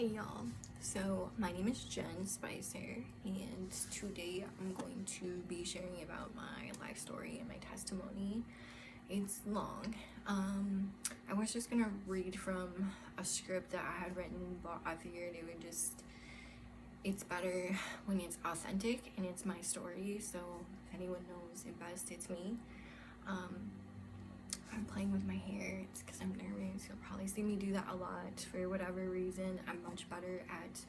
Hey y'all, so my name is Jen Spicer, and today I'm going to be sharing about my life story and my testimony. It's long. I was just gonna read from a script that I had written, but I figured it's better when it's authentic and it's my story, so if anyone knows it best, it's me. I'm playing with my hair, it's because I'm nervous. You'll probably see me do that a lot for whatever reason. I'm much better at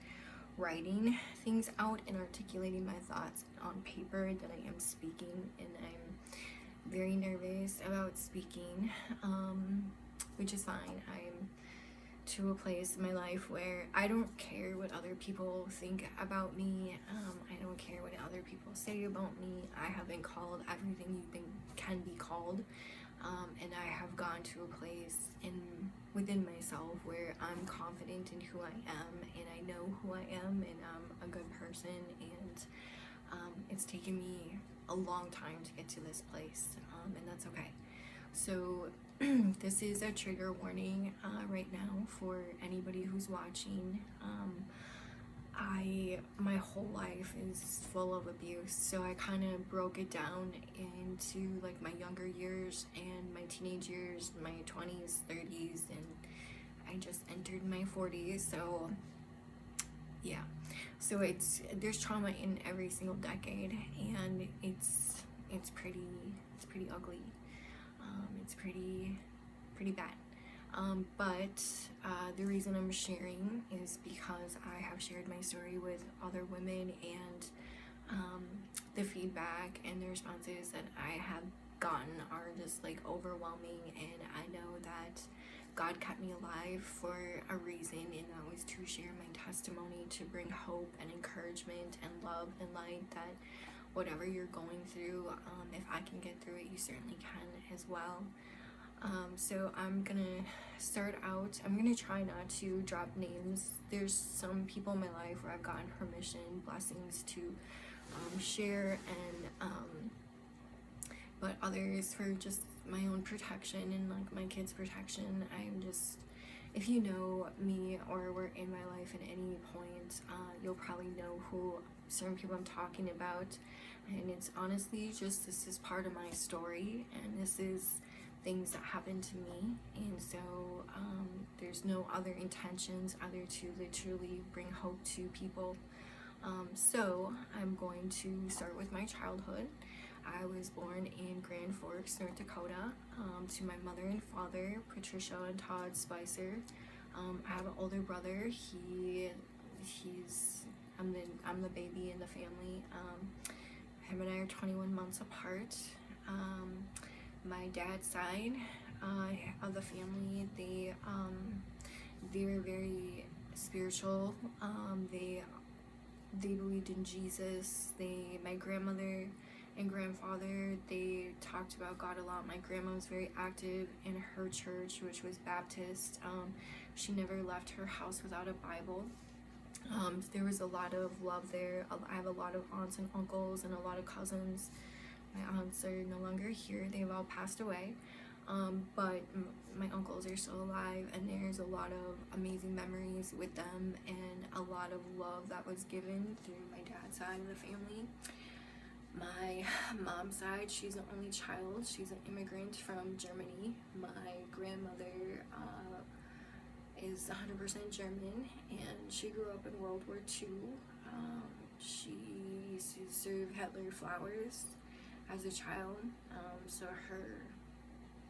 writing things out and articulating my thoughts on paper than I am speaking, and I'm very nervous about speaking, which is fine. I'm to a place in my life where I don't care what other people think about me. I don't care what other people say about me. I have been called everything can be called. And I have gone to a place within myself where I'm confident in who I am, and I know who I am, and I'm a good person, and it's taken me a long time to get to this place, and that's okay. So this is a trigger warning right now for anybody who's watching. My whole life is full of abuse, so I kind of broke it down into like my younger years and my teenage years, my 20s, 30s, and I just entered my 40s. So yeah, so there's trauma in every single decade, and it's pretty ugly. It's pretty bad. But the reason I'm sharing is because I have shared my story with other women, and the feedback and the responses that I have gotten are just like overwhelming, and I know that God kept me alive for a reason, and that was to share my testimony, to bring hope and encouragement and love and light, that whatever you're going through, if I can get through it, you certainly can as well. So I'm gonna start out, I'm gonna try not to drop names. There's some people in my life where I've gotten permission, blessings to share, and but others for just my own protection and like my kids' protection. If you know me or were in my life at any point, you'll probably know who certain people I'm talking about, and it's honestly just, this is part of my story, and this is things that happened to me, and so there's no other intentions other to literally bring hope to people. So I'm going to start with my childhood. I was born in Grand Forks, North Dakota, to my mother and father, Patricia and Todd Spicer. I have an older brother. I'm the baby in the family. Him and I are 21 months apart. My dad's side of the family, they were very spiritual. They believed in Jesus. My grandmother and grandfather, they talked about God a lot. My grandma was very active in her church, which was Baptist. She never left her house without a Bible. There was a lot of love there. I have a lot of aunts and uncles and a lot of cousins. My aunts are no longer here, they've all passed away, but my uncles are still alive, and there's a lot of amazing memories with them and a lot of love that was given through my dad's side of the family. My mom's side, she's the only child. She's an immigrant from Germany. My grandmother is 100% German, and she grew up in World War II. She used to serve Hitler flowers as a child, so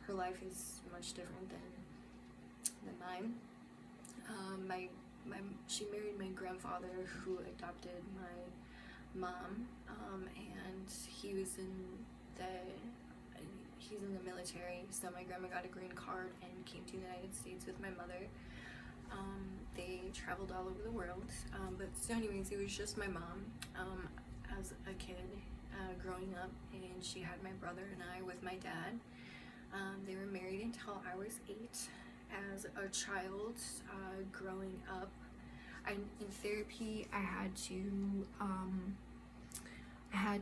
her life is much different than mine. She married my grandfather, who adopted my mom, and he's in the military. So my grandma got a green card and came to the United States with my mother. They traveled all over the world, but so anyways, it was just my mom as a kid. Growing up, and she had my brother and I with my dad. They were married until I was 8. As a child, growing up, in therapy, I had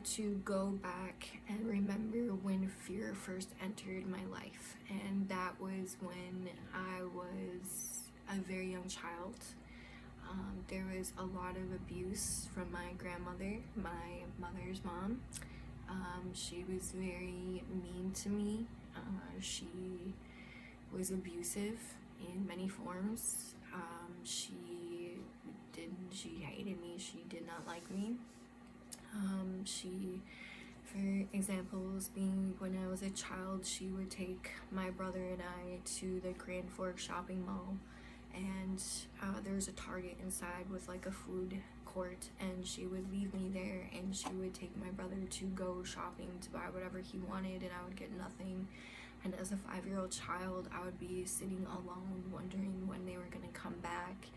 to go back and remember when fear first entered my life, and that was when I was a very young child. There was a lot of abuse from my grandmother, my mother's mom. She was very mean to me. She was abusive in many forms. She hated me. She did not like me. For examples, being when I was a child, she would take my brother and I to the Grand Forks shopping mall, and there was a Target inside with like a food court, and she would leave me there, and she would take my brother to go shopping to buy whatever he wanted, and I would get nothing. And as a 5-year-old child, I would be sitting alone, wondering when they were gonna come back,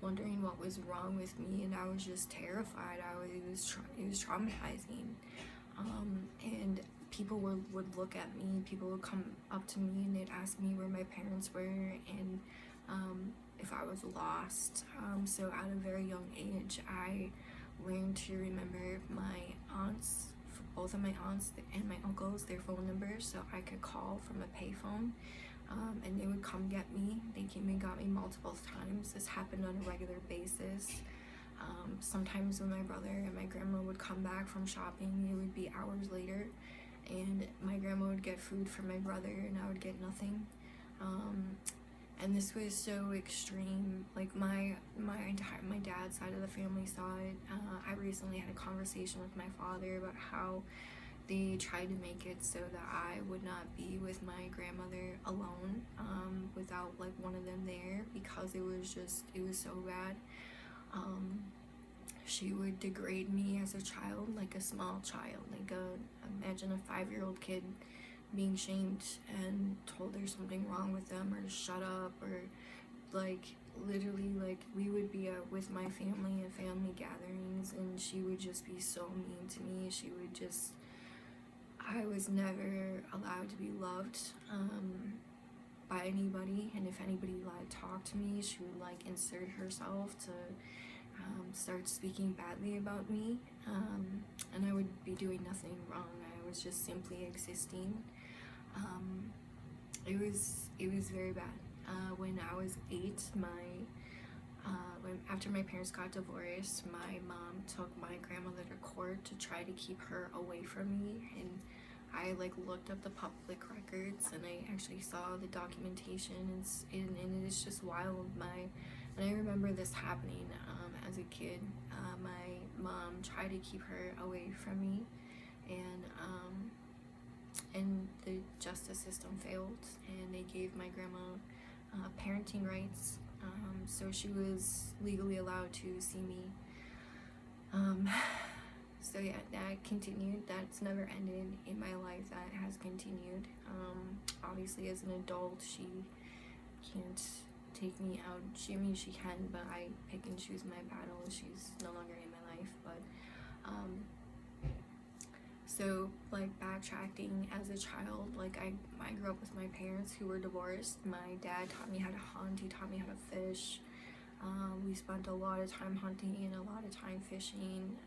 wondering what was wrong with me, and I was just terrified. It was traumatizing. And people would look at me, people would come up to me and they'd ask me where my parents were, and if I was lost. So at a very young age, I learned to remember my aunts, both of my aunts and my uncles, their phone numbers, so I could call from a payphone. And they would come get me. They came and got me multiple times. This happened on a regular basis. Sometimes when my brother and my grandma would come back from shopping, it would be hours later, and my grandma would get food for my brother and I would get nothing. And this was so extreme. Like my dad's side of the family saw it. I recently had a conversation with my father about how they tried to make it so that I would not be with my grandmother alone, without like one of them there, because it was so bad. She would degrade me as a child, like a small child, imagine a 5-year-old kid being shamed and told there's something wrong with them, or to shut up, or like literally, like we would be out with my family at family gatherings, and she would just be so mean to me. I was never allowed to be loved by anybody, and if anybody talk to me, she would like insert herself to start speaking badly about me, and I would be doing nothing wrong. I was just simply existing. It was very bad. When I was 8, after my parents got divorced, my mom took my grandmother to court to try to keep her away from me, and I like looked up the public records and I actually saw the documentation, and it's just wild. And I remember this happening as a kid. My mom tried to keep her away from me, and the justice system failed, and they gave my grandma parenting rights, so she was legally allowed to see me. So yeah, that continued. That's never ended in my life. That has continued. Obviously, as an adult, she can't take me out. She can, but I pick and choose my battles. She's no longer in my life. But so like backtracking, as a child, like I grew up with my parents who were divorced. My dad taught me how to hunt. He taught me how to fish. We spent a lot of time hunting and a lot of time fishing.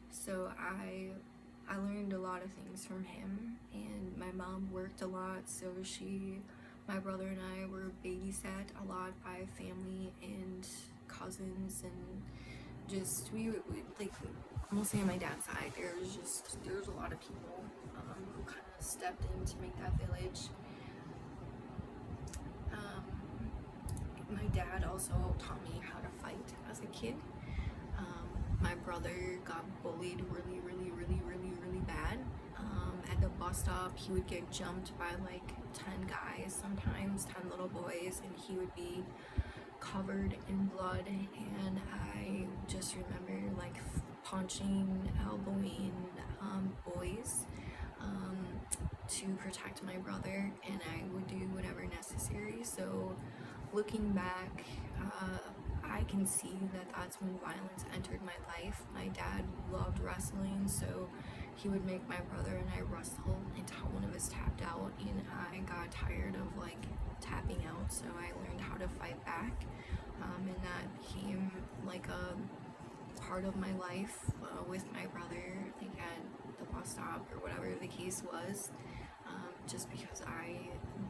So I learned a lot of things from him, and my mom worked a lot, so my brother and I were babysat a lot by family and cousins, and just we like, mostly on my dad's side, there was a lot of people who kind of stepped in to make that village. My dad also taught me how to fight as a kid. My brother got bullied really bad. At the bus stop, he would get jumped by like 10 guys, sometimes 10 little boys, and he would be covered in blood. And I just remember like punching, elbowing boys to protect my brother, and I would do whatever necessary. So looking back, I can see that that's when violence entered my life. My dad loved wrestling, so he would make my brother and I wrestle until one of us tapped out, and I got tired of like tapping out, so I learned how to fight back, and that became like a part of my life with my brother, like at the bus stop or whatever the case was. just because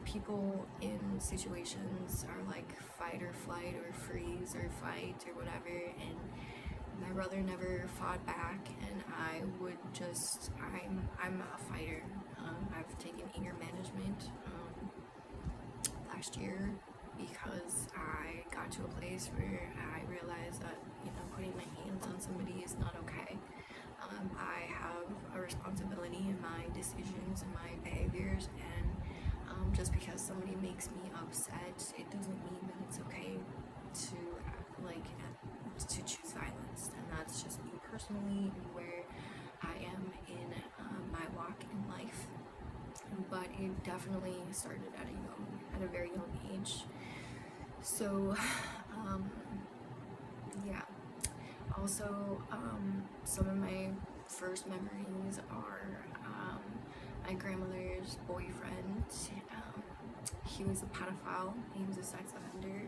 people in situations are like fight or flight or freeze or fight or whatever, and my brother never fought back, and I'm a fighter. I've taken anger management last year because I got to a place where I realized that, putting my hands on somebody is not okay. I have a responsibility in my decisions and my behaviors, and just because somebody makes me upset, it doesn't mean that it's okay to to choose violence. And that's just me personally and where I am in my walk in life. But it definitely started at a very young age. So, yeah. Also, some of my first memories are my grandmother's boyfriend. He was a pedophile. He was a sex offender,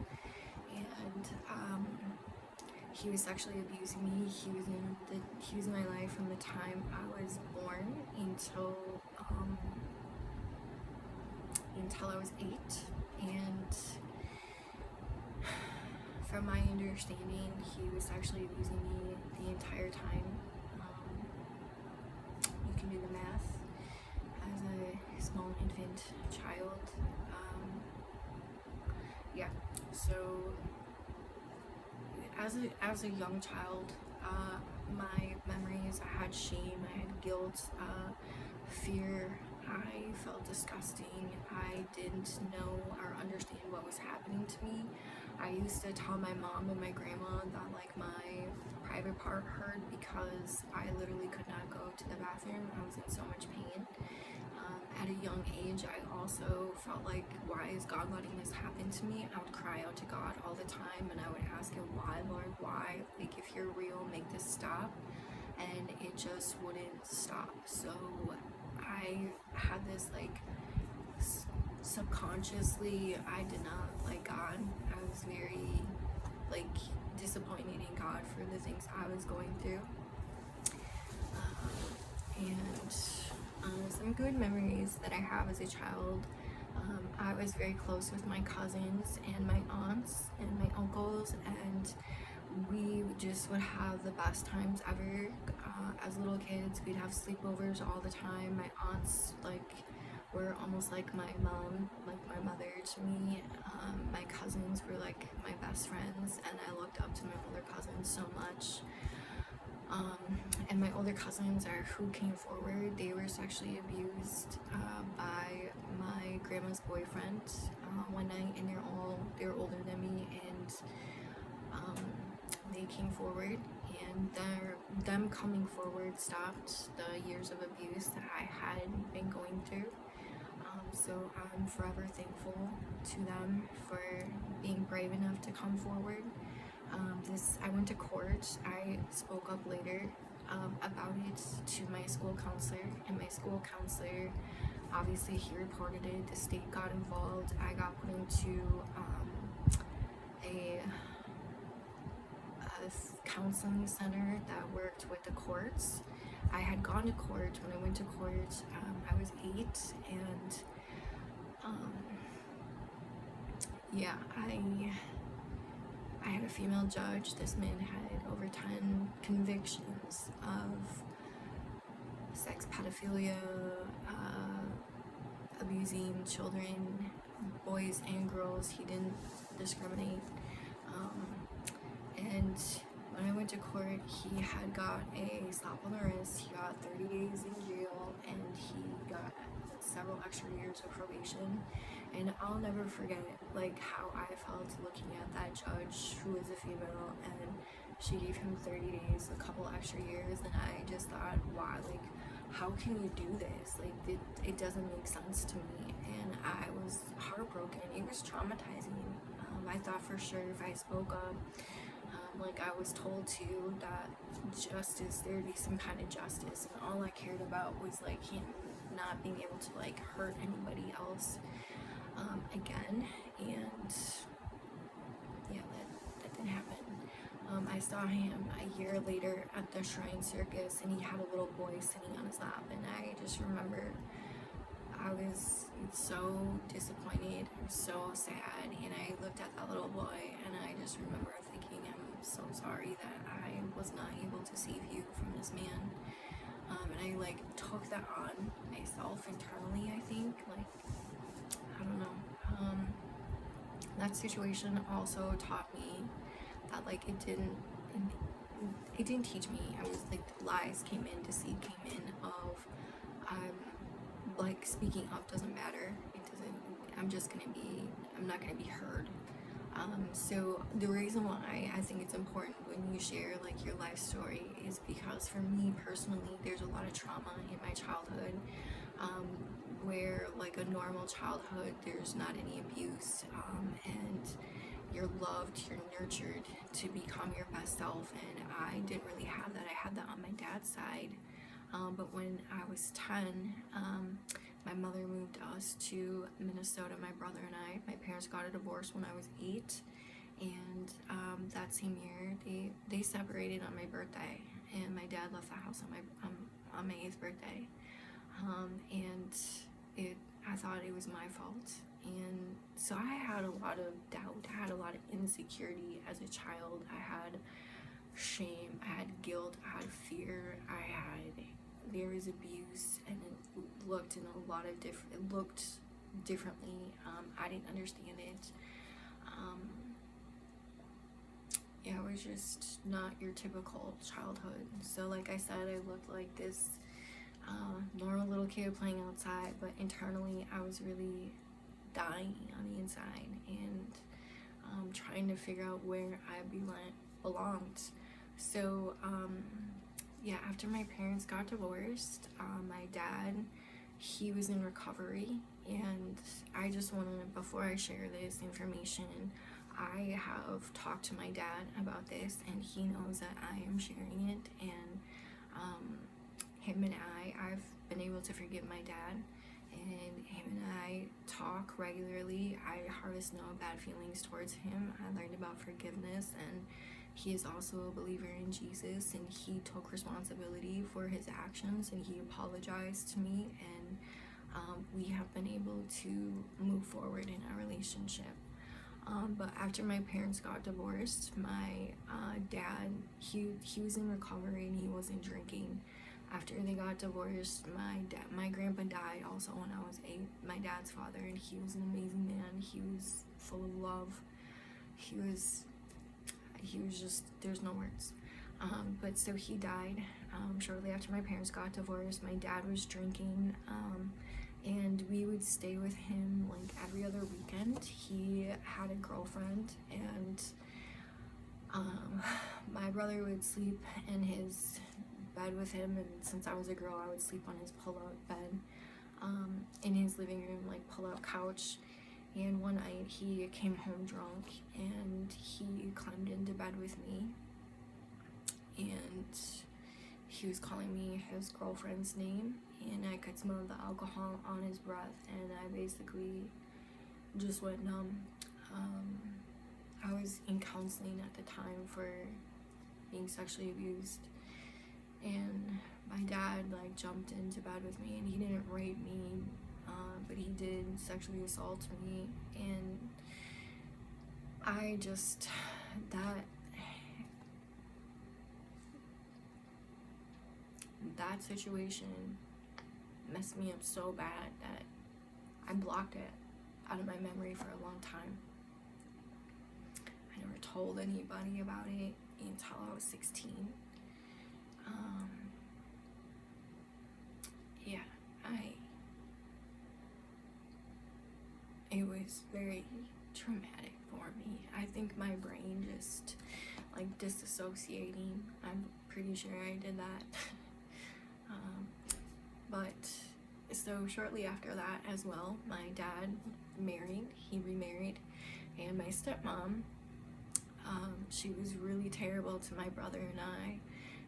and he was sexually abusing me. He was in my life from the time I was born until I was 8, and from my understanding, he was sexually abusing me the entire time. You can do the math. As a small infant child, yeah. So as a young child, my memories, I had shame, I had guilt, fear. I felt disgusting. I didn't know or understand what was happening to me. I used to tell my mom and my grandma that like my private part hurt because I literally could not go to the bathroom. I was in so much pain. At a young age, I also felt like, why is God letting this happen to me? I would cry out to God all the time, and I would ask him, why, Lord, why? Like, if you're real, make this stop. And it just wouldn't stop. So I had this like subconsciously, I did not like God. I was very like disappointed in God for the things I was going through. And some good memories that I have as a child. I was very close with my cousins and my aunts and my uncles, and we just would have the best times ever. As little kids, we'd have sleepovers all the time. My aunts were almost like my mom, like my mother to me. My cousins were like my best friends, and I looked up to my older cousins so much. And my older cousins are who came forward. They were sexually abused by my grandma's boyfriend one night, and they're older than me, and they came forward, and them coming forward stopped the years of abuse that I had been going through. So I'm forever thankful to them for being brave enough to come forward. I went to court. I spoke up later about it to my school counselor, and my school counselor, obviously he reported it. The state got involved. I got put into a counseling center that worked with the courts. I had gone to court. When I went to court, I was 8, and yeah, I had a female judge. This man had over 10 convictions of sex pedophilia, abusing children, boys and girls. He didn't discriminate. And when I went to court, he had got a slap on the wrist. He got 30 days in jail, and he got several extra years of probation. And I'll never forget how I felt looking at that judge, who was a female, and she gave him 30 days, a couple extra years, and I just thought, wow, how can you do this? It doesn't make sense to me, and I was heartbroken. It was traumatizing. I thought for sure if I spoke up, I was told to, that there would be some kind of justice, and all I cared about was him not being able to hurt anybody else again. And yeah, that didn't happen. I saw him a year later at the Shrine Circus, and he had a little boy sitting on his lap, and I just remember I was so disappointed. I was so sad, and I looked at that little boy, and I just remember thinking, I'm so sorry that I was not able to save you from this man. And I like took that on myself internally. I think, like, I don't know. That situation also taught me that like it didn't teach me. I was like, lies came in, deceit came in of like speaking up doesn't matter. It doesn't. I'm not gonna be heard. So the reason why I think it's important when you share like your life story is because for me personally, there's a lot of trauma in my childhood, where like a normal childhood, there's not any abuse, and you're loved, you're nurtured to become your best self. And I didn't really have that. I had that on my dad's side. But when I was 10, my mother moved us to Minnesota, my brother and I. My parents got a divorce when I was 8. And that same year, they separated on my birthday. And my dad left the house on my 8th birthday. And I thought it was my fault. And so I had a lot of doubt. I had a lot of insecurity as a child. I had shame, I had guilt, I had fear, there was abuse, and it looked in a lot of it looked differently. I didn't understand it. Yeah, it was just not your typical childhood. So like I said, I looked like this normal little kid playing outside, but internally I was really dying on the inside, and trying to figure out where I belonged. So yeah, after my parents got divorced, my dad, he was in recovery. And I just want to, before I share this information, I have talked to my dad about this, and he knows that I am sharing it. And him and I've been able to forgive my dad, and him and I talk regularly. I harvest no bad feelings towards him. I learned about forgiveness, and he is also a believer in Jesus, and he took responsibility for his actions, and he apologized to me, and we have been able to move forward in our relationship. But after my parents got divorced, my dad, he was in recovery, and he wasn't drinking. After they got divorced, my grandpa died also when I was 8, my dad's father, and he was an amazing man. He was full of love. He was just, there's no words. But so he died shortly after my parents got divorced. My dad was drinking, and we would stay with him like every other weekend. He had a girlfriend, and my brother would sleep in his bed with him, and since I was a girl, I would sleep on his pull-out bed in his living room, like pull-out couch. And one night he came home drunk, and he climbed into bed with me, and he was calling me his girlfriend's name, and I could smell the alcohol on his breath, and I basically just went numb. I was in counseling at the time for being sexually abused, and my dad like jumped into bed with me, and he didn't rape me, but he did sexually assault me. And I just, that situation messed me up so bad that I blocked it out of my memory for a long time. I never told anybody about it until I was 16. Yeah, it was very traumatic for me. I think my brain just like disassociating. I'm pretty sure I did that. But so shortly after that as well, my dad he remarried, and my stepmom, she was really terrible to my brother and I.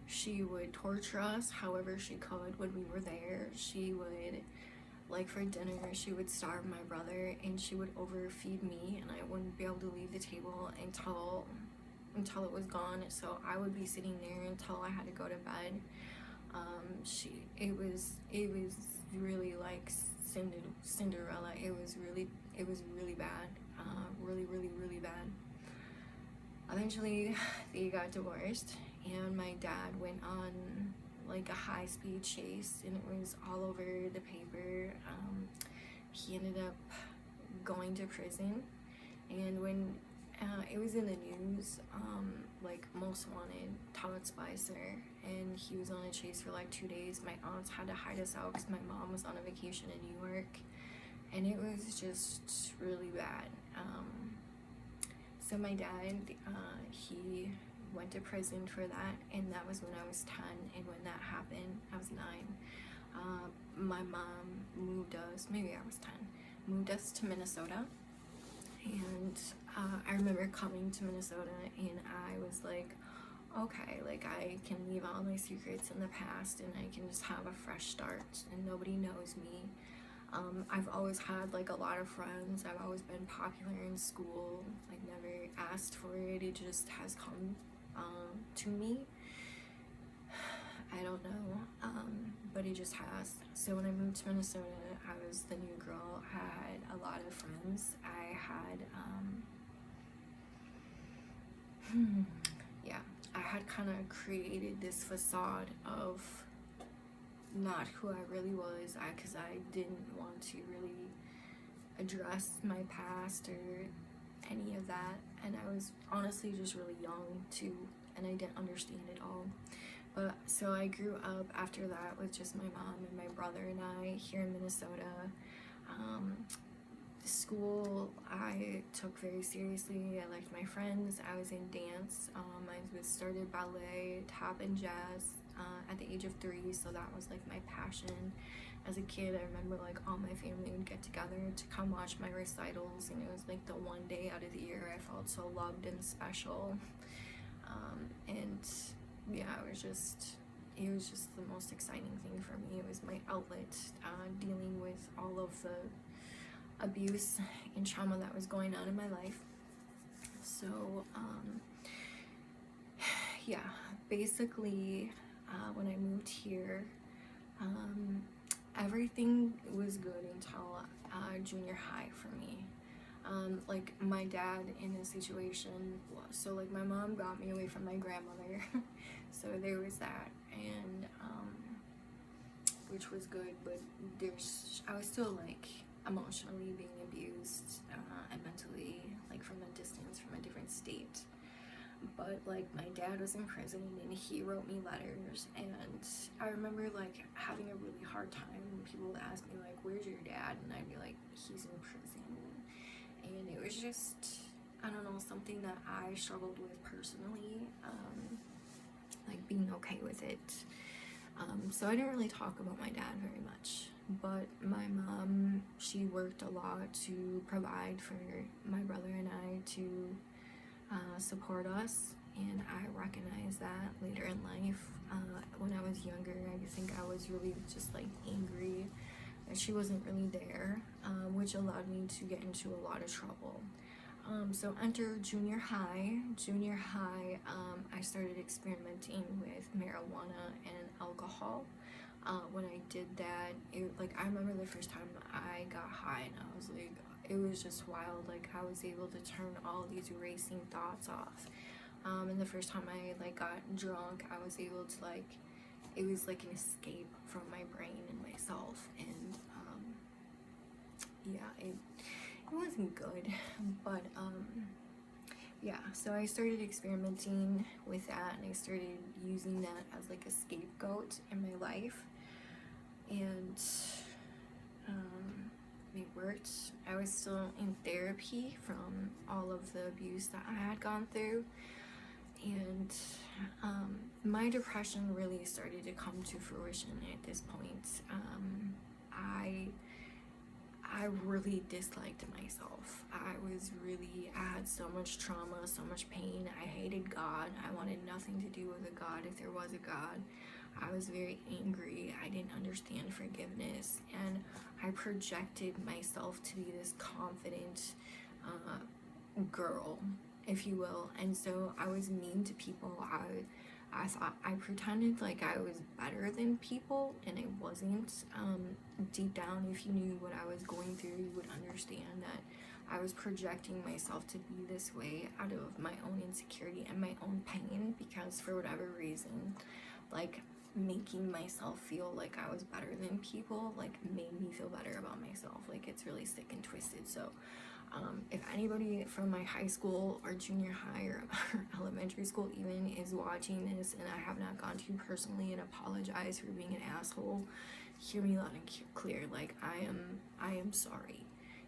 She would torture us however she could when we were there. She would, like for dinner, she would starve my brother, and she would overfeed me, and I wouldn't be able to leave the table until it was gone. So I would be sitting there until I had to go to bed. It was really like Cinderella. It was really bad, really bad. Eventually, they got divorced, and my dad went on like a high-speed chase, and it was all over the paper. He ended up going to prison, and when it was in the news, like Most Wanted, Todd Spicer, and he was on a chase for like 2 days. My aunts had to hide us out because my mom was on a vacation in New York, and it was just really bad. So my dad, he went to prison for that, and that was when I was 10, and when that happened, I was 9. My mom moved us, maybe I was 10, moved us to Minnesota, and I remember coming to Minnesota, and I was like, okay, like I can leave all my secrets in the past, and I can just have a fresh start, and nobody knows me. I've always had like a lot of friends. I've always been popular in school. I never asked for it. It just has come to me. I don't know, but it just has. So when I moved to Minnesota, I was the new girl. I had a lot of friends. I had, yeah, I had kind of created this facade of not who I really was, because I didn't want to really address my past or any of that, and I was honestly just really young too, and I didn't understand it all. But so I grew up after that with just my mom and my brother and I here in Minnesota. School I took very seriously. I liked my friends. I was in dance. I started ballet, tap, and jazz at the age of 3, so that was like my passion. As a kid, I remember like all my family would get together to come watch my recitals, and it was like the one day out of the year I felt so loved and special. And yeah, it was just the most exciting thing for me. It was my outlet, dealing with all of the abuse and trauma that was going on in my life. So yeah, basically when I moved here, everything was good until junior high for me. Like my dad in a situation, so like my mom got me away from my grandmother, so there was that, and which was good, but I was still like emotionally being abused and mentally, like from a distance, from a different state. But like my dad was in prison, and he wrote me letters, and I remember like having a really hard time when people would ask me like, where's your dad, and I'd be like, he's in prison. And it was just, I don't know, something that I struggled with personally, like being okay with it. So I didn't really talk about my dad very much, but my mom, she worked a lot to provide for my brother and I, to support us, and I recognized that later in life. When I was younger, I think I was really just like angry that she wasn't really there, which allowed me to get into a lot of trouble. So enter junior high. I started experimenting with marijuana and alcohol. When I did that, I remember the first time I got high, and I was like, it was just wild. Like I was able to turn all these racing thoughts off. And the first time I got drunk, I was able to it was like an escape from my brain and myself, and yeah, it wasn't good, but yeah, so I started experimenting with that, and I started using that as like a scapegoat in my life, and it worked. I was still in therapy from all of the abuse that I had gone through, and my depression really started to come to fruition at this point. I really disliked myself. I had so much trauma, so much pain. I hated God. I wanted nothing to do with a God, if there was a God. I was very angry. I didn't understand forgiveness, and I projected myself to be this confident girl, if you will, and so I was mean to people. I pretended like I was better than people, and I wasn't. Deep down, if you knew what I was going through, you would understand that I was projecting myself to be this way out of my own insecurity and my own pain, because for whatever reason, like, making myself feel like I was better than people, like, made me feel better about myself. Like, it's really sick and twisted. So if anybody from my high school or junior high or elementary school even is watching this, and I have not gone to you personally and apologize for being an asshole, hear me loud and clear. Like, I am sorry.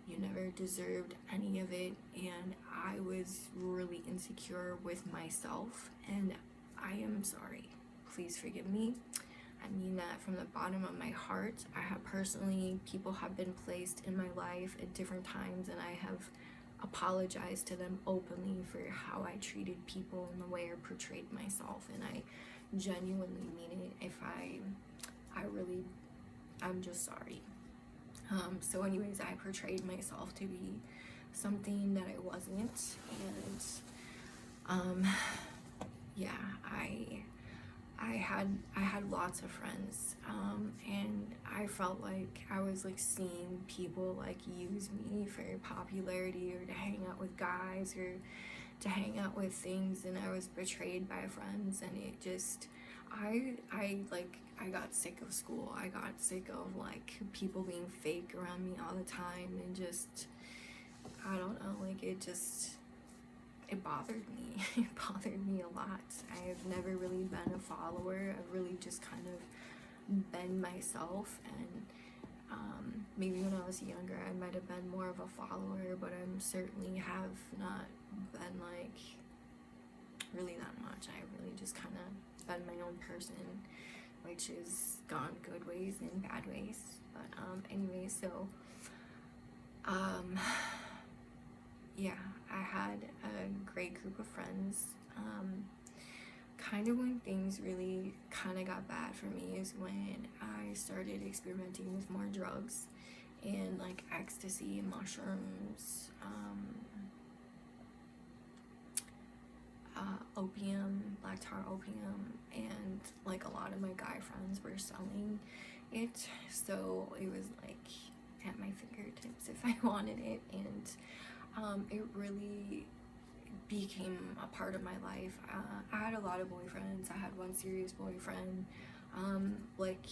You never deserved any of it, and I was really insecure with myself, and I am sorry. Please forgive me. I mean that from the bottom of my heart. I have personally, people have been placed in my life at different times, and I have apologized to them openly for how I treated people and the way I portrayed myself, and I genuinely mean it. If I'm just sorry. So anyways, I portrayed myself to be something that I wasn't, and yeah, I had lots of friends, and I felt like I was like seeing people like use me for popularity, or to hang out with guys, or to hang out with things, and I was betrayed by friends, and it just, I got sick of school. I got sick of like people being fake around me all the time, and just, I don't know, like, it bothered me. It bothered me a lot. I have never really been a follower. I've really just kind of been myself, and maybe when I was younger I might have been more of a follower, but I certainly have not been like really that much. I really just kind of been my own person, which has gone good ways and bad ways. But anyway, so yeah, I had a great group of friends. Kind of when things really kind of got bad for me is when I started experimenting with more drugs, and like ecstasy, mushrooms, opium, black tar opium, and like a lot of my guy friends were selling it, so it was like at my fingertips if I wanted it, and it really became a part of my life. I had a lot of boyfriends. I had one serious boyfriend, like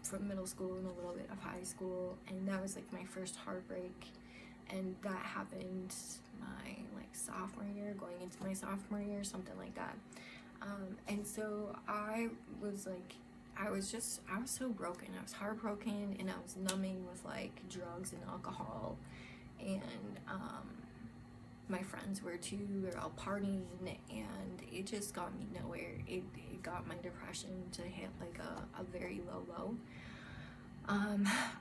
from middle school and a little bit of high school, and that was like my first heartbreak, and that happened my like sophomore year, going into my sophomore year, something like that. And so I was like, I was so broken. I was heartbroken, and I was numbing with like drugs and alcohol, and my friends were too. We were all partying, and it just got me nowhere. It got my depression to hit like a very low.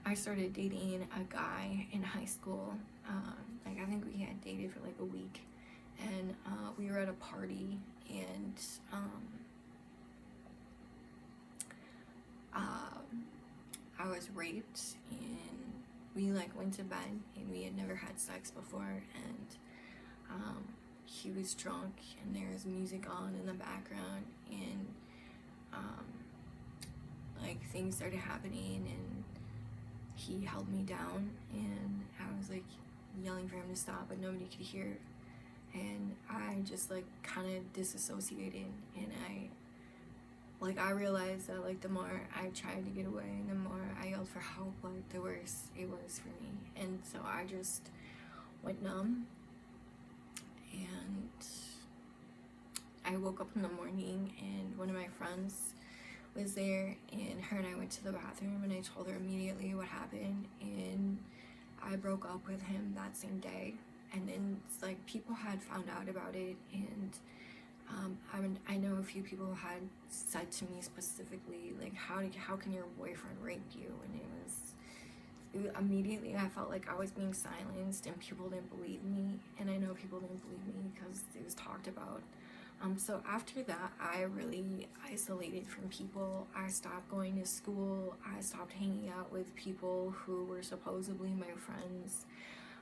I started dating a guy in high school. Like, I think we had dated for like a week, and we were at a party, and I was raped, and we like went to bed, and we had never had sex before, and he was drunk, and there was music on in the background, and like things started happening, and he held me down, and I was like yelling for him to stop, but nobody could hear, and I just like kind of disassociated, and I realized that like the more I tried to get away and the more I yelled for help, like the worse it was for me. And so I just went numb, and I woke up in the morning, and one of my friends was there, and her and I went to the bathroom, and I told her immediately what happened, and I broke up with him that same day. And then it's like people had found out about it, and I know a few people had said to me specifically, like, how can your boyfriend rape you? And immediately I felt like I was being silenced, and people didn't believe me, and I know people didn't believe me because it was talked about. So after that, I really isolated from people. I stopped going to school. I stopped hanging out with people who were supposedly my friends.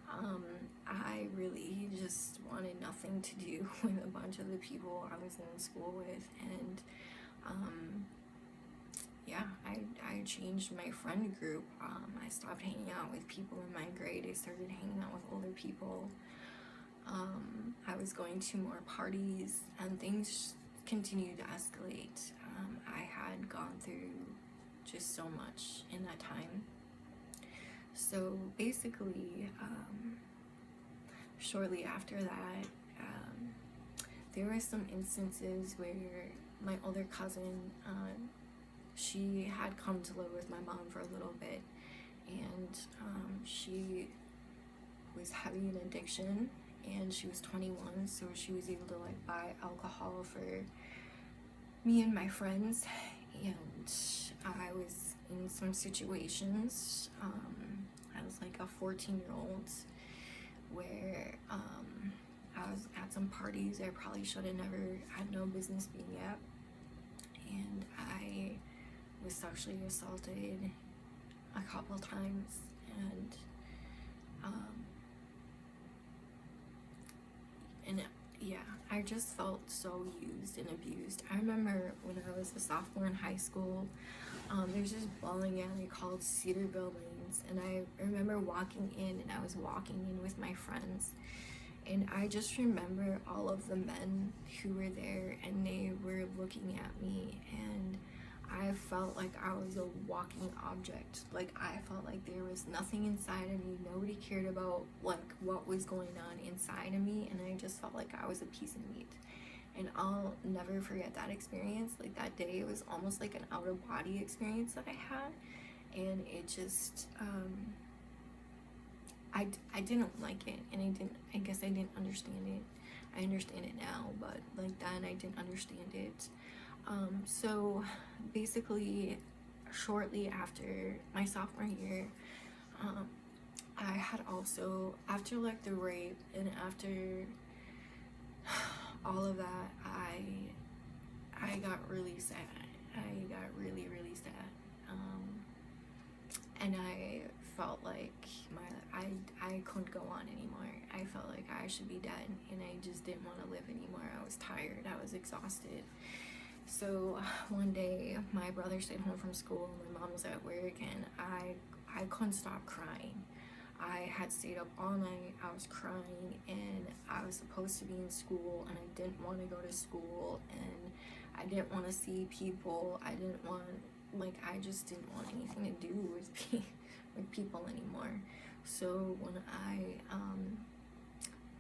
I really just wanted nothing to do with a bunch of the people I was in school with, and yeah, I changed my friend group. I stopped hanging out with people in my grade. I started hanging out with older people. I was going to more parties, and things continued to escalate. I had gone through just so much in that time. So basically, shortly after that, there were some instances where my older cousin, she had come to live with my mom for a little bit, and she was having an addiction, and she was 21, so she was able to like buy alcohol for me and my friends, and I was in some situations. I was like a 14-year-old where I was at some parties I probably should have never had no business being at, and I was sexually assaulted a couple times, and yeah, I just felt so used and abused. I remember when I was a sophomore in high school, there's this bowling alley called Cedarville Lanes, and I remember walking in, and I was walking in with my friends, and I just remember all of the men who were there, and they were looking at me, and I felt like I was a walking object. Like, I felt like there was nothing inside of me. Nobody cared about like what was going on inside of me, and I just felt like I was a piece of meat. And I'll never forget that experience. Like, that day, it was almost like an out of body experience that I had, and it just I didn't like it, and I guess I didn't understand it. I understand it now, but like then I didn't understand it. So basically, shortly after my sophomore year, I had also, after like the rape and after all of that, I got really sad. I got really, really sad. And I felt like I couldn't go on anymore. I felt like I should be dead, and I just didn't want to live anymore. I was tired. I was exhausted. So one day, my brother stayed home from school, and my mom was at work, and I couldn't stop crying. I had stayed up all night. I was crying, and I was supposed to be in school, and I didn't want to go to school, and I didn't want to see people. I just didn't want anything to do with people anymore. So when I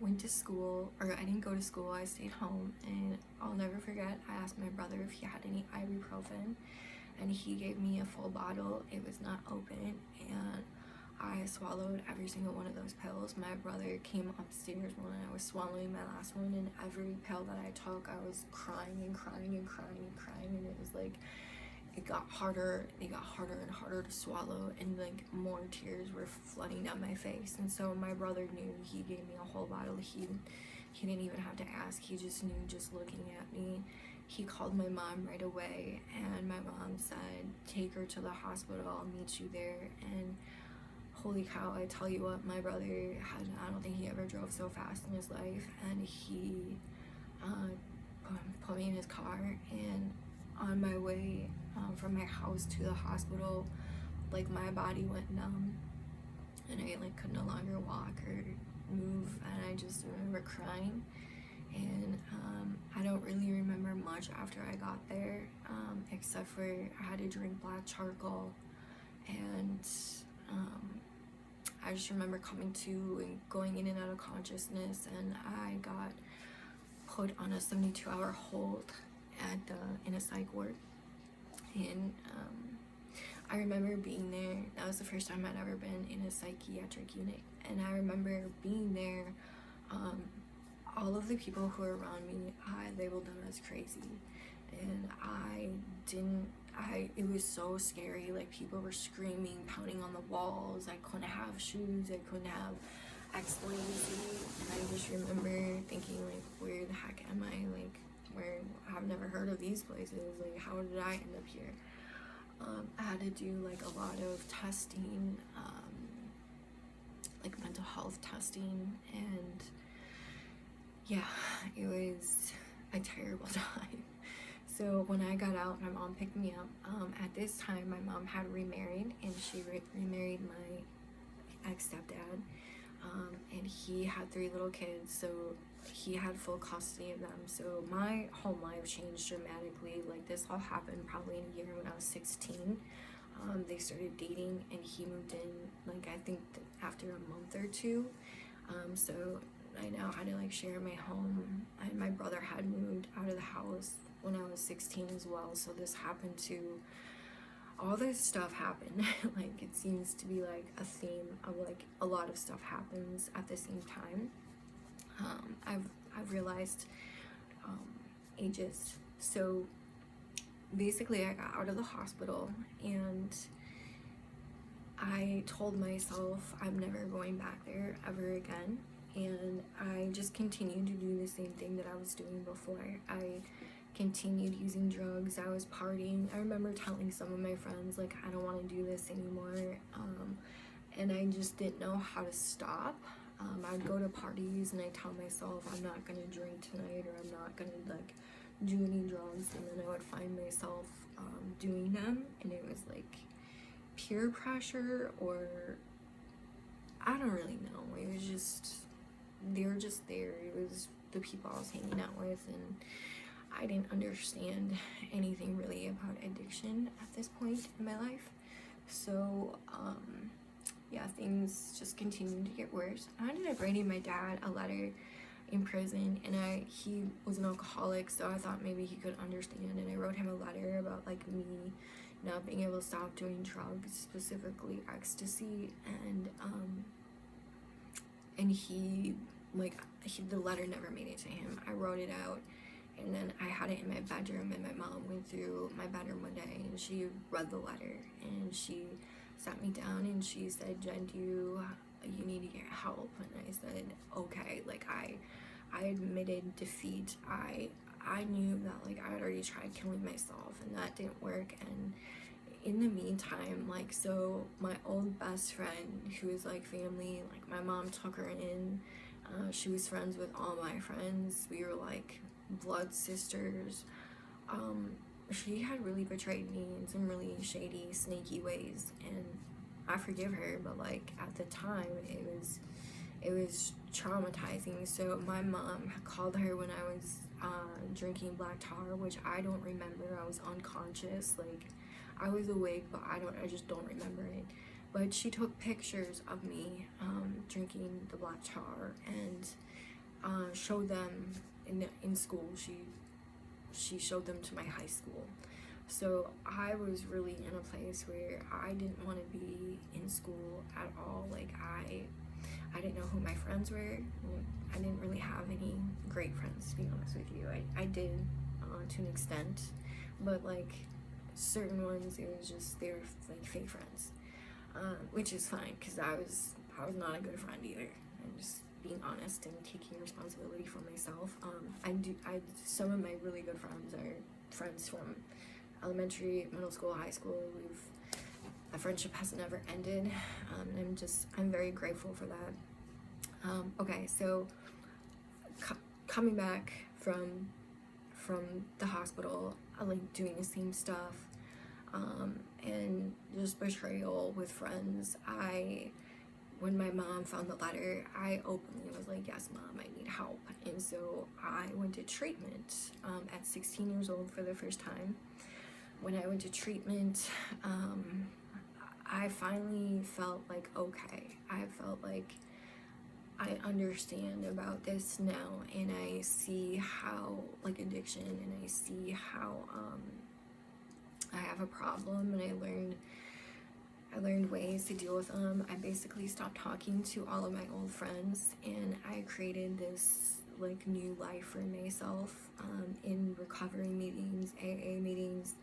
went to school, or I didn't go to school, I stayed home, and I'll never forget, I asked my brother if he had any ibuprofen, and he gave me a full bottle. It was not open, and I swallowed every single one of those pills. My brother came upstairs when I was swallowing my last one, and every pill that I took, I was crying and crying and crying and crying, and it was like, it got harder and harder to swallow, and like more tears were flooding down my face. And so my brother knew. He gave me a whole bottle. He didn't even have to ask. He just knew, just looking at me. He called my mom right away, and my mom said, take her to the hospital, I'll meet you there. And holy cow, I tell you what, my brother I don't think he ever drove so fast in his life, and he put me in his car, and on my way from my house to the hospital, like my body went numb, and I like could no longer walk or move, and I just remember crying. And I don't really remember much after I got there, except for I had to drink black charcoal, and I just remember coming to and going in and out of consciousness, and I got put on a 72-hour hold in a psych ward. And I remember being there. That was the first time I'd ever been in a psychiatric unit, and I remember being there. All of the people who were around me, I labeled them as crazy, and it was so scary. Like, people were screaming, pounding on the walls. I couldn't have shoes, I couldn't have X, Y, and Z. And I just remember thinking, like, where the heck am I? Like, where, I've never heard of these places. Like, how did I end up here? I had to do like a lot of testing, like mental health testing, and yeah, it was a terrible time. So when I got out, my mom picked me up. At this time, my mom had remarried, and she remarried my ex-stepdad, and he had 3 little kids, so he had full custody of them. So my home life changed dramatically. Like, this all happened probably in a year when I was 16. They started dating, and he moved in, like, I think after a month or two. So I now had to like share my home, and my brother had moved out of the house when I was 16 as well. So this happened to all this stuff happened. Like, it seems to be like a theme of like a lot of stuff happens at the same time. I've realized ages. So basically, I got out of the hospital, and I told myself I'm never going back there ever again. And I just continued to do the same thing that I was doing before. I continued using drugs. I was partying. I remember telling some of my friends, like, I don't want to do this anymore. And I just didn't know how to stop. I'd go to parties and I tell myself I'm not going to drink tonight, or I'm not going to like do any drugs, and then I would find myself doing them, and it was like peer pressure, or I don't really know. It was just, they were just there. It was the people I was hanging out with, and I didn't understand anything really about addiction at this point in my life. So yeah, things just continued to get worse. I ended up writing my dad a letter in prison, and he was an alcoholic, so I thought maybe he could understand, and I wrote him a letter about like me not being able to stop doing drugs, specifically ecstasy, and the letter never made it to him. I wrote it out, and then I had it in my bedroom, and my mom went through my bedroom one day, and she read the letter, and she sat me down, and she said, Jen, you need to get help. And I said, okay. Like, I admitted defeat. I knew that like I had already tried killing myself, and that didn't work. And in the meantime, like, so my old best friend, who is like family, like my mom took her in. She was friends with all my friends. We were like blood sisters. She had really betrayed me in some really shady, snaky ways, and I forgive her, but like at the time it was traumatizing. So my mom called her when I was drinking black tar, which I don't remember. I was unconscious. Like, I was awake, but I just don't remember it. But she took pictures of me drinking the black tar, and showed them in school. She showed them to my high school. So I was really in a place where I didn't want to be in school at all. Like, I didn't know who my friends were. I didn't really have any great friends, to be honest with you. I did to an extent, but like certain ones, it was just, they were like fake friends, which is fine, because I was not a good friend either. I'm just being honest and taking responsibility for myself. Some of my really good friends are friends from elementary, middle school, high school. A friendship has never ended. I'm very grateful for that. Okay, so coming back from the hospital, I like doing the same stuff, and just betrayal with friends. When my mom found the letter, I openly was like, yes, Mom, I need help. And so I went to treatment at 16 years old for the first time. When I went to treatment, I finally felt like, okay, I felt like I understand about this now, and I see how, like, addiction, and I see how I have a problem, and I learned ways to deal with them. I basically stopped talking to all of my old friends, and I created this like new life for myself in recovery meetings, AA meetings,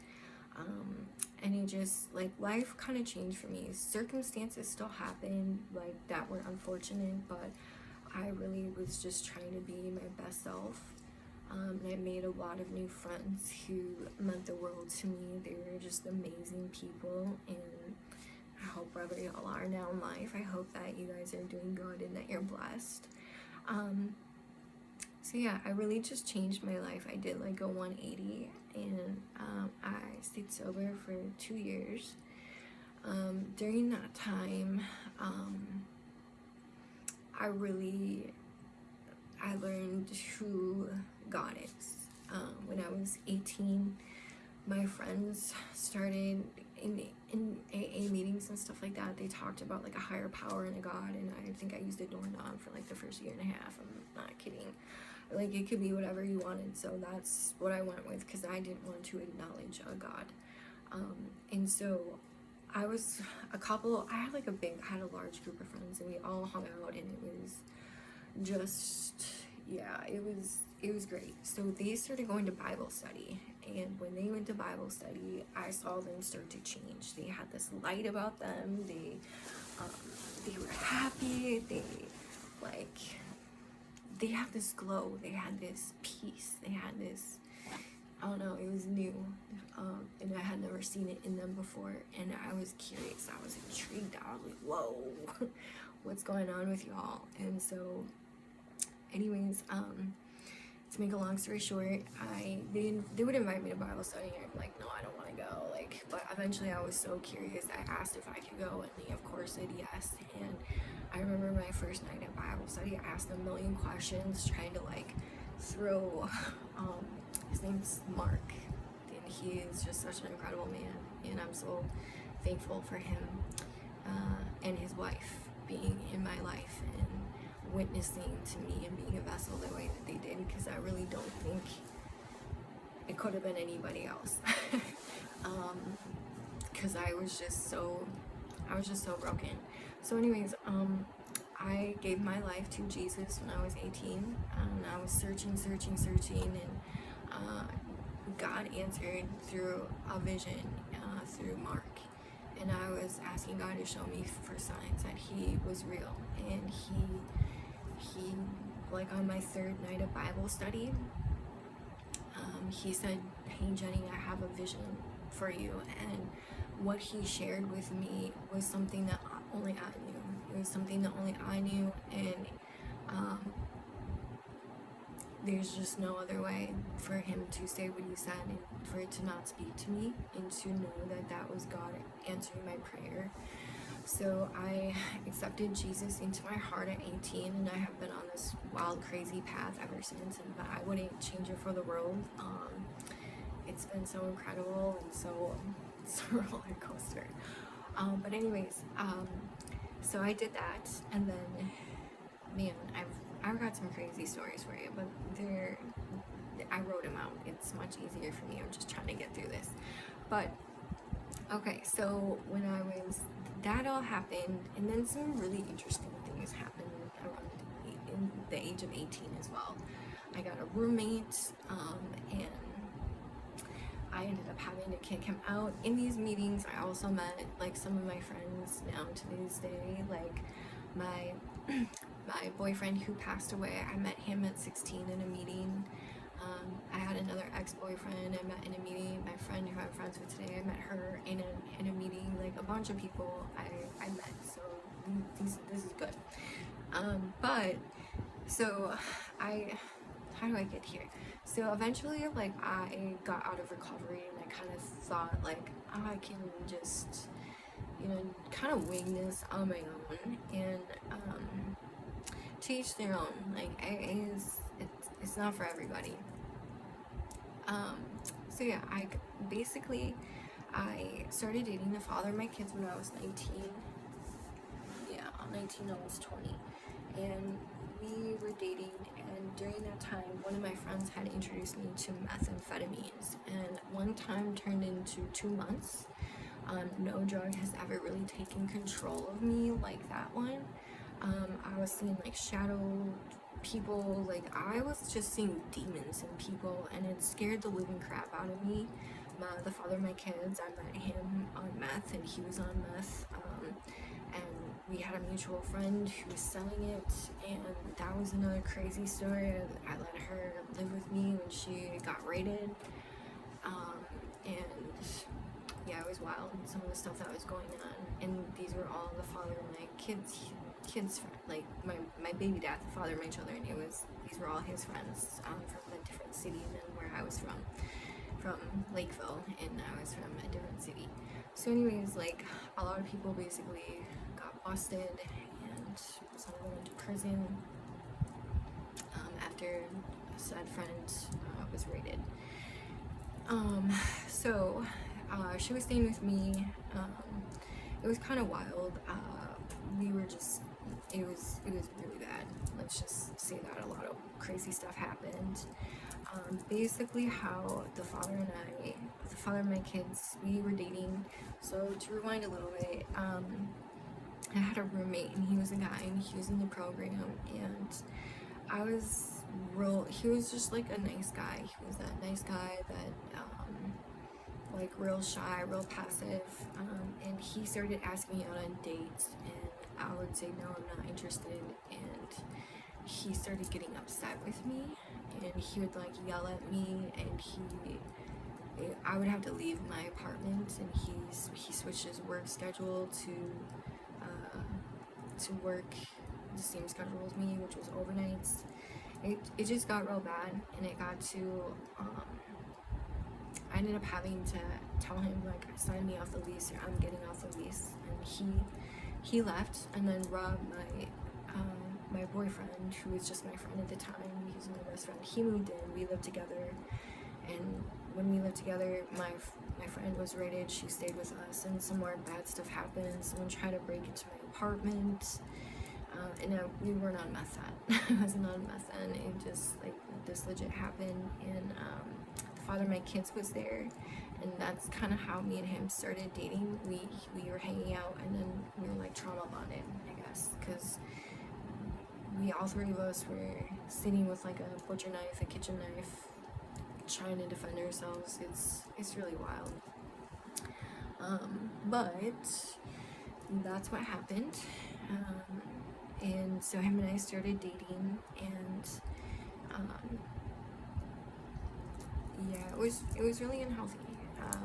and it just, like, life kind of changed for me. Circumstances still happened, like, that were unfortunate, but I really was just trying to be my best self. And I made a lot of new friends who meant the world to me. They were just amazing people, and hope wherever y'all are now in life, I hope that you guys are doing good and that you're blessed. So yeah, I really just changed my life. I did like a 180, and I stayed sober for 2 years. During that time, I learned who God is. When I was 18, my friends started in AA meetings and stuff like that. They talked about like a higher power and a God, and I think I used a doorknob for like the first year and a half. I'm not kidding. Like, it could be whatever you wanted, so that's what I went with, because I didn't want to acknowledge a God. And so I had a large group of friends, and we all hung out, and it was just, yeah, it was great. So they started going to Bible study, and when they went to Bible study, I saw them start to change. They had this light about them. They were happy. They had this glow. They had this peace. They had this, I don't know, it was new, and I had never seen it in them before, and I was curious. I was intrigued. I was like, whoa, what's going on with y'all? And so, anyways, to make a long story short, they would invite me to Bible study, and I'm like, no, I don't want to go. Like, but eventually I was so curious, I asked if I could go, and they of course said yes. And I remember my first night at Bible study, I asked a million questions, trying to like throw, his name's Mark, and he is just such an incredible man, and I'm so thankful for him, and his wife being in my life and witnessing to me and being a vessel the way that they did, because I really don't think it could have been anybody else. Because I was just so broken. So anyways, I gave my life to Jesus when I was 18, and I was searching, and God answered through a vision, through Mark. And I was asking God to show me for signs that he was real. And he like on my third night of Bible study, he said, hey Jenny, I have a vision for you. And what he shared with me was something that only I knew. It was something that only I knew, and there's just no other way for him to say what he said, and for it to not speak to me, and to know that that was God answering my prayer. So I accepted Jesus into my heart at 18, and I have been on this wild, crazy path ever since, and I wouldn't change it for the world. It's been so incredible, and so it's a roller coaster. But anyways, so I did that, and then, man, I've got some crazy stories for you, but I wrote them out. It's much easier for me. I'm just trying to get through this. But okay, so when that all happened, and then some really interesting things happened around in the age of 18 as well. I got a roommate, and I ended up having to kick him out. In these meetings, I also met like some of my friends now to this day, like my boyfriend who passed away. I met him at 16 in a meeting. I had another ex-boyfriend I met in a meeting. My friend who I'm friends with today, I met her in a meeting. Like a bunch of people I met, so this is good. But so how do I get here? So eventually, like, I got out of recovery, and I kind of thought, like, oh, I can just, kind of wing this on my own, and to each their own. Like, AA it's not for everybody. So yeah, I started dating the father of my kids when I was 19. Yeah, 19, almost 20, and we were dating, and during that time, one of my friends had introduced me to methamphetamines, and one time turned into 2 months. No drug has ever really taken control of me like that one. I was seeing like shadow people, like I was just seeing demons in people, and it scared the living crap out of me. The father of my kids, I met him on meth, and he was on meth, and we had a mutual friend who was selling it, and that was another crazy story. I let her live with me when she got raided, and yeah, it was wild, some of the stuff that was going on. And these were all the father of my kids, like my baby dad, the father of my children. These were all his friends from a different city than where I was from Lakeville, and I was from a different city. So, anyways, like a lot of people basically got busted, and some of them went to prison after said friend was raided. So she was staying with me. It was kind of wild. We were just, it was really bad. Let's just say that a lot of crazy stuff happened. Basically, how the father of my kids, we were dating. So to rewind a little bit, I had a roommate, and he was a guy, and he was in the program, and he was just like a nice guy. He was that nice guy that like real shy, real passive, and he started asking me out on dates, and I would say no, I'm not interested, and he started getting upset with me, and he would like yell at me, and I would have to leave my apartment, and he switched his work schedule to work the same schedule as me, which was overnights. It just got real bad, and it got to I ended up having to tell him, like, sign me off the lease, or I'm getting off the lease. And he left, and then Rob, my boyfriend, who was just my friend at the time, he was my best friend, he moved in, we lived together, and when we lived together, my friend was raided, she stayed with us, and some more bad stuff happened. Someone tried to break into my apartment, and we weren't on meth then. I wasn't on meth then. It just, like, this legit happened, and the father of my kids was there, and that's kind of how me and him started dating. We were hanging out, and then we were like trauma bonded, I guess, because all three of us were sitting with like a butcher knife, a kitchen knife, trying to defend ourselves. It's really wild. But that's what happened. And so him and I started dating, and yeah, it was really unhealthy.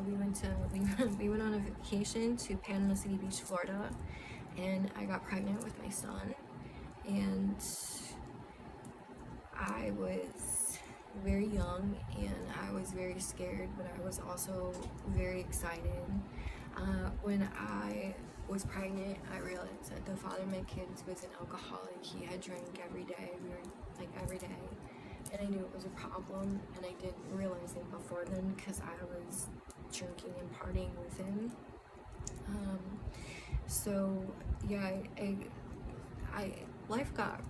We went on a vacation to Panama City Beach, Florida, and I got pregnant with my son, and I was very young, and I was very scared, but I was also very excited. When I was pregnant, I realized that the father of my kids was an alcoholic. He had drank every day. We were like every day, and I knew it was a problem, and I didn't realize it before then because I was drinking and partying with him. So yeah, life got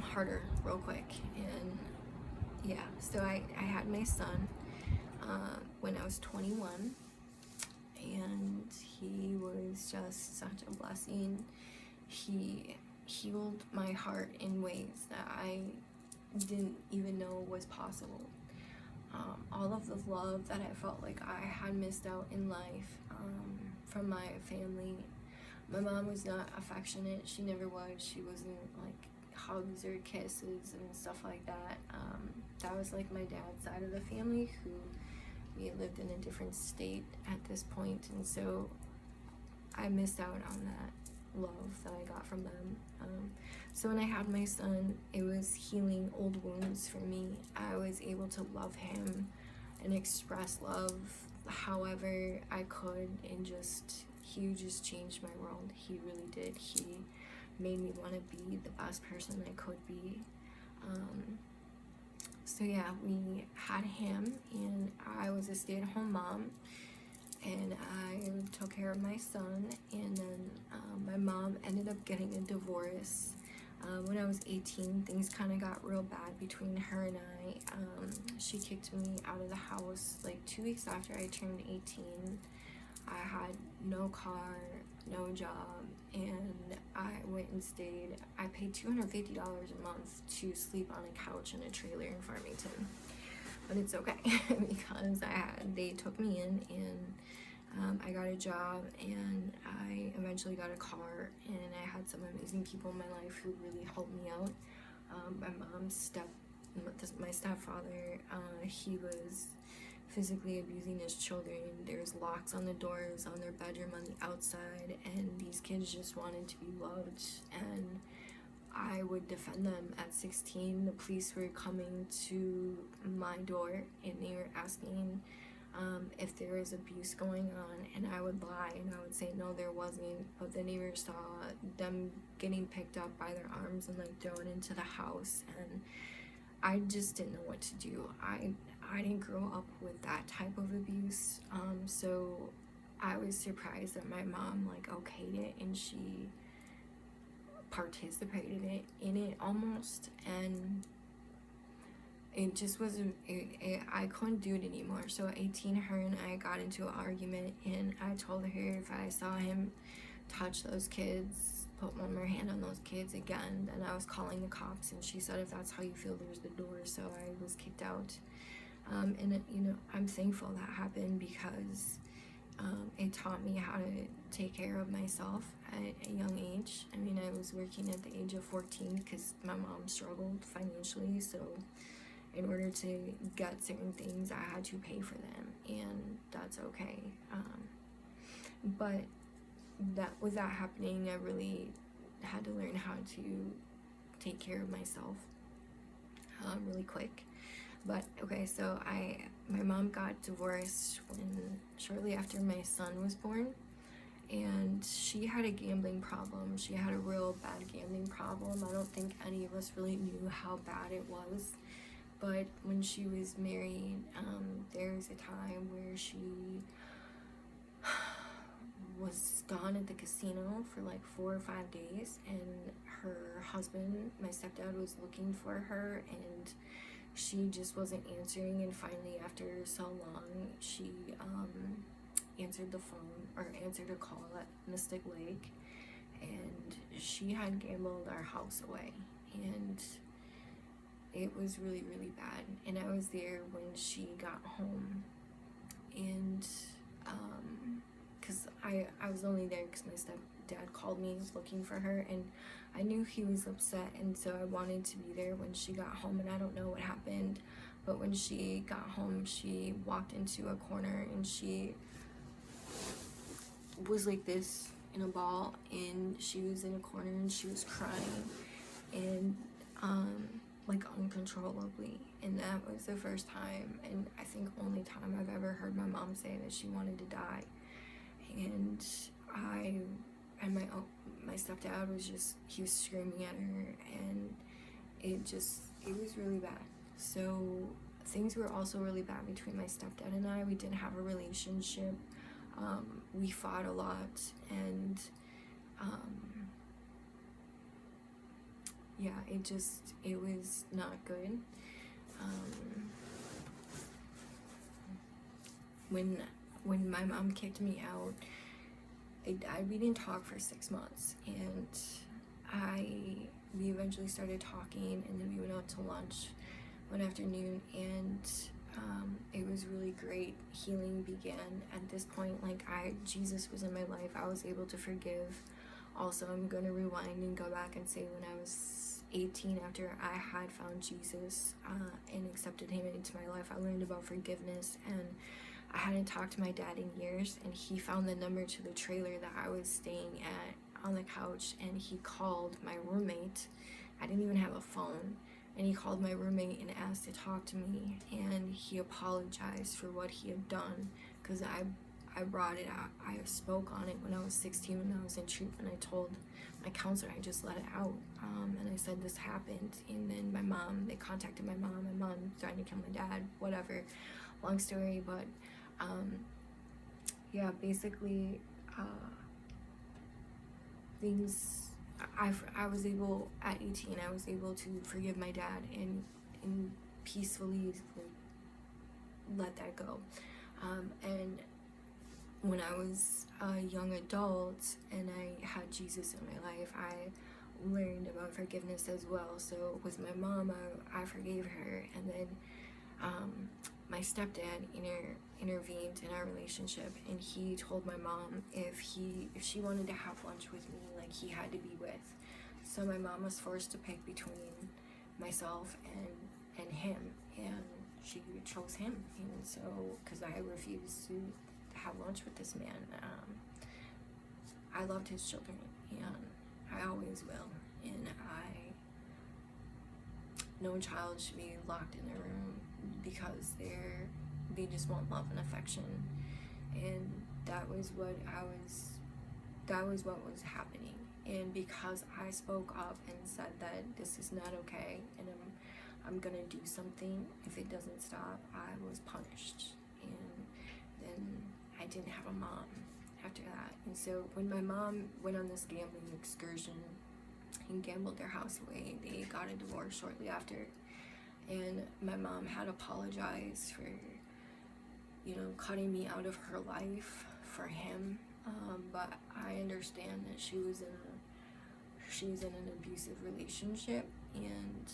harder real quick, and yeah, so I had my son when I was 21, and he was just such a blessing. He healed my heart in ways that I didn't even know was possible. All of the love that I felt like I had missed out in life from my family. My mom was not affectionate. She never was. She wasn't like hugs or kisses and stuff like that. That was like my dad's side of the family, who we lived in a different state at this point, and so I missed out on that love that I got from them. So when I had my son, it was healing old wounds for me. I was able to love him and express love however I could, and he just changed my world. He really did. He made me want to be the best person I could be. So yeah, we had him, and I was a stay-at-home mom, and I took care of my son, and then my mom ended up getting a divorce. When I was 18, things kind of got real bad between her and I. She kicked me out of the house like 2 weeks after I turned 18. I had no car, no job, and I went and stayed. I paid $250 a month to sleep on a couch in a trailer in Farmington. But it's okay because they took me in, and I got a job, and I eventually got a car, and I had some amazing people in my life who really helped me out. My stepfather, he was physically abusing his children. There's locks on the doors on their bedroom on the outside, and these kids just wanted to be loved, and I would defend them. At 16, the police were coming to my door and they were asking if there was abuse going on, and I would lie and I would say no, there wasn't, but the neighbors saw them getting picked up by their arms and like thrown into the house, and I just didn't know what to do. I didn't grow up with that type of abuse, so I was surprised that my mom like okayed it and she participated in it almost, and it just wasn't I couldn't do it anymore. So at 18, her and I got into an argument, and I told her if I saw him touch those kids, put one more hand on those kids again, then I was calling the cops. And she said if that's how you feel, there's the door. So I was kicked out, and it, I'm thankful that happened, because it taught me how to take care of myself at a young age. I mean, I was working at the age of 14 because my mom struggled financially, so in order to get certain things, I had to pay for them, and that's okay. But with that happening, I really had to learn how to take care of myself really quick. But okay, so my mom got divorced shortly after my son was born, and she had a gambling problem. She had a real bad gambling problem. I don't think any of us really knew how bad it was. But when she was married, there was a time where she was gone at the casino for like 4 or 5 days, and her husband, my stepdad, was looking for her, and she just wasn't answering. And finally, after so long, she answered the phone, or answered a call at Mystic Lake, and she had gambled our house away, and it was really, really bad. And I was there when she got home, and because I was only there because my stepdad called me, was looking for her, and I knew he was upset, and so I wanted to be there when she got home. And I don't know what happened, but when she got home, she walked into a corner, and she was like this in a ball, and she was in a corner, and she was crying, and like uncontrollably. And that was the first time, and I think only time, I've ever heard my mom say that she wanted to die. And my stepdad was just, he was screaming at her, and it was really bad. So things were also really bad between my stepdad and I. We didn't have a relationship. We fought a lot, and yeah, it was not good. When my mom kicked me out, we didn't talk for 6 months, and we eventually started talking, and then we went out to lunch one afternoon, and it was really great. Healing began at this point. Like, Jesus was in my life. I was able to forgive. Also, I'm going to rewind and go back and say when I was 18, after I had found Jesus and accepted him into my life, I learned about forgiveness, and I hadn't talked to my dad in years, and he found the number to the trailer that I was staying at on the couch, and he called my roommate. I didn't even have a phone, and he called my roommate and asked to talk to me, and he apologized for what he had done, because I brought it out. I spoke on it when I was 16, when I was in treatment. I told my counselor, I just let it out, and I said this happened. And then they contacted my mom threatened to kill my dad, whatever, long story. But yeah, basically things, I was able, at 18, I was able to forgive my dad and peacefully let that go. And when I was a young adult and I had Jesus in my life, I learned about forgiveness as well. So with my mom, I forgave her, and then my stepdad intervened in our relationship, and he told my mom if she wanted to have lunch with me, like, he had to be with. So my mom was forced to pick between myself and him, and she chose him. And so, because I refused to have lunch with this man, I loved his children, and I always will. And no child should be locked in a room because they just want love and affection. And that was what was happening. And because I spoke up and said that this is not okay, and I'm gonna do something if it doesn't stop, I was punished. And then I didn't have a mom after that. And so when my mom went on this gambling excursion and gambled their house away, they got a divorce shortly after. And my mom had apologized for, cutting me out of her life for him. But I understand that she was in an abusive relationship, and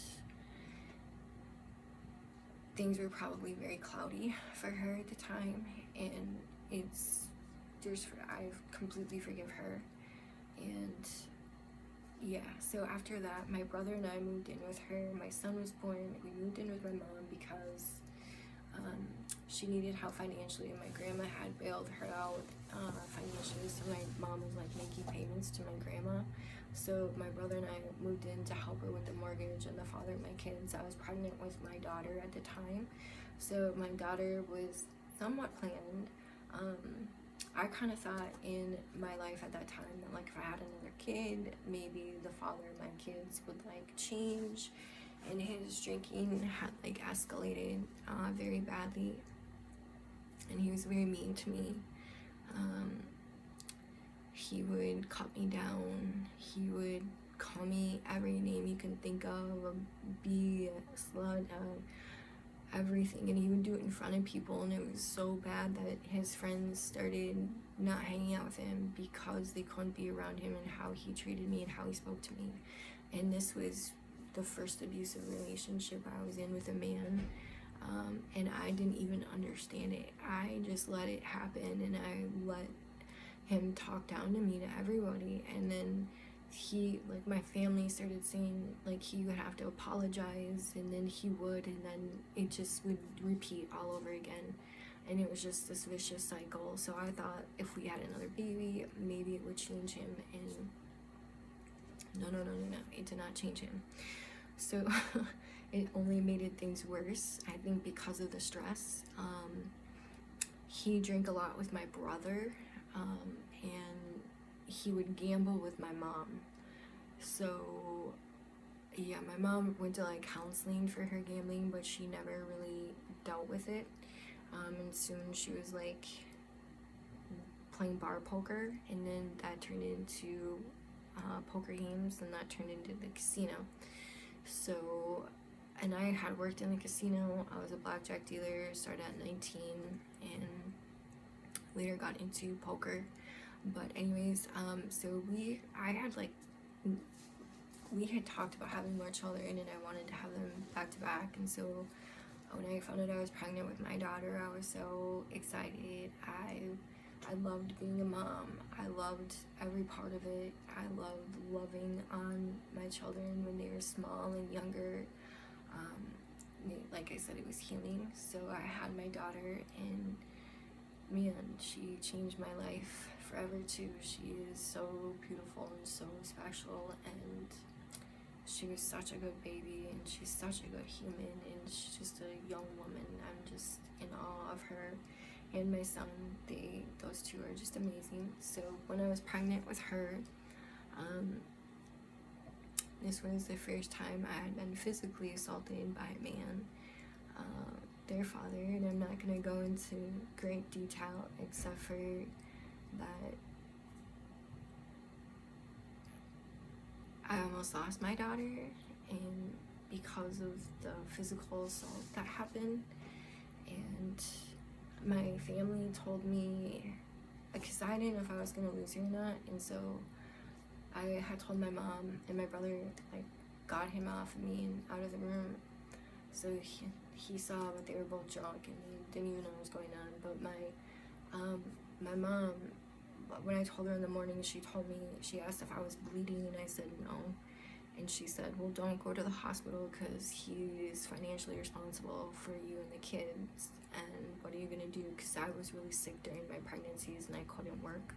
things were probably very cloudy for her at the time. And I completely forgive her. And yeah, so after that, my brother and I moved in with her. My son was born. We moved in with my mom because she needed help financially, and my grandma had bailed her out financially, so my mom was like making payments to my grandma. So my brother and I moved in to help her with the mortgage and the father of my kids. I was pregnant with my daughter at the time, so my daughter was somewhat planned. I kind of thought in my life at that time that, like, if I had another kid, maybe the father of my kids would like change, and his drinking had like escalated very badly, and he was very mean to me. He would cut me down. He would call me every name you can think of, a B, a slut, everything, and he would do it in front of people. And it was so bad that his friends started not hanging out with him because they couldn't be around him and how he treated me and how he spoke to me. And this was the first abusive relationship I was in with a man, and I didn't even understand it. I just let it happen, and I let him talk down to me to everybody. And then my family started saying like he would have to apologize, and then he would, and then it just would repeat all over again. And it was just this vicious cycle. So I thought if we had another baby, maybe it would change him. And no, it did not change him. So it only made things worse, I think, because of the stress. He drank a lot with my brother, and he would gamble with my mom. So yeah, my mom went to like counseling for her gambling, but she never really dealt with it. And soon she was like playing bar poker, and then that turned into poker games, and that turned into the casino. So, and I had worked in the casino. I was a blackjack dealer, started at 19, and later got into poker. But anyways, so we had talked about having more children, and I wanted to have them back to back. And so when I found out I was pregnant with my daughter, I was so excited. I loved being a mom. I loved every part of it. I loved loving on my children when they were small and younger. Like I said, it was healing. So I had my daughter, and man, she changed my life forever too. She is so beautiful and so special, and she was such a good baby, and she's such a good human, and she's just a young woman. I'm just in awe of her. And my son, those two are just amazing. So when I was pregnant with her, this was the first time I had been physically assaulted by a man, their father, and I'm not going to go into great detail except for that I almost lost my daughter, and because of the physical assault that happened. And my family told me, because I didn't know if I was going to lose her or not, and so I had told my mom, and my brother like got him off of me and out of the room. So he saw, but they were both drunk and they didn't even know what was going on. But my mom, when I told her in the morning, she asked if I was bleeding, and I said no. And she said, well, don't go to the hospital because he's financially responsible for you and the kids. And what are you going to do? Because I was really sick during my pregnancies and I couldn't work.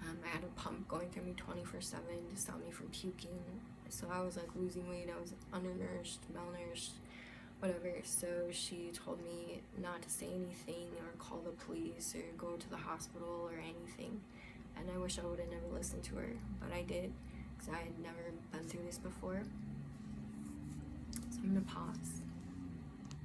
I had a pump going through me 24/7 to stop me from puking. So I was like losing weight. I was undernourished, malnourished, whatever. So she told me not to say anything or call the police or go to the hospital or anything. And I wish I would have never listened to her, but I did because I had never been through this before. So I'm gonna pause.